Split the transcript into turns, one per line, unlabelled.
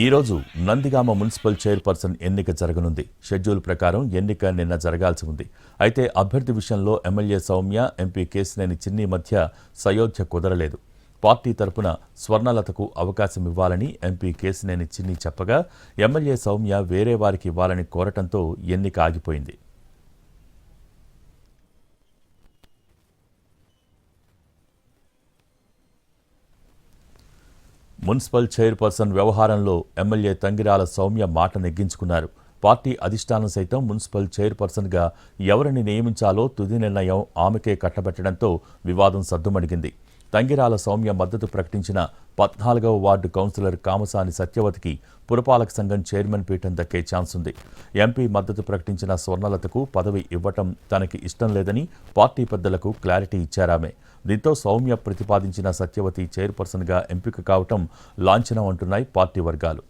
ఈరోజు Nandigama municipal chairperson ఎన్నిక జరగనుంది. షెడ్యూల్ ప్రకారం ఎన్నిక నిన్న జరగాల్సి ఉంది. అయితే అభ్యర్థి విషయంలో ఎమ్మెల్యే సౌమ్య, ఎంపీ కేశినేని చిన్ని మధ్య సయోధ్య కుదరలేదు. పార్టీ తరపున స్వర్ణలతకు అవకాశం ఇవ్వాలని ఎంపీ కేశినేని చిన్ని చెప్పగా, ఎమ్మెల్యే సౌమ్య వేరే వారికి ఇవ్వాలని కోరటంతో ఎన్నిక ఆగిపోయింది. మున్సిపల్ చైర్పర్సన్ వ్యవహారంలో ఎమ్మెల్యే తంగిరాల సౌమ్య మాట నెగ్గించుకున్నారు. పార్టీ అధిష్టానం సైతం మున్సిపల్ చైర్పర్సన్గా ఎవరిని నియమించాలో తుది నిర్ణయం ఆమెకే కట్టబెట్టడంతో వివాదం సద్దుమణిగింది. తంగిరాల సౌమ్య మద్దతు ప్రకటించిన 14వ వార్డు కౌన్సిలర్ కామసాని సత్యవతికి పురపాలక సంఘం చైర్మన్ పీఠం దక్కే ఛాన్స్ ఉంది. ఎంపీ మద్దతు ప్రకటించిన స్వర్ణలతకు పదవి ఇవ్వటం తనకి ఇష్టం లేదని పార్టీ పెద్దలకు క్లారిటీ ఇచ్చారామె. దీంతో సౌమ్య ప్రతిపాదించిన సత్యవతి చైర్పర్సన్గా ఎంపిక కావటం లాంఛనం అంటున్నాయి పార్టీ వర్గాలు.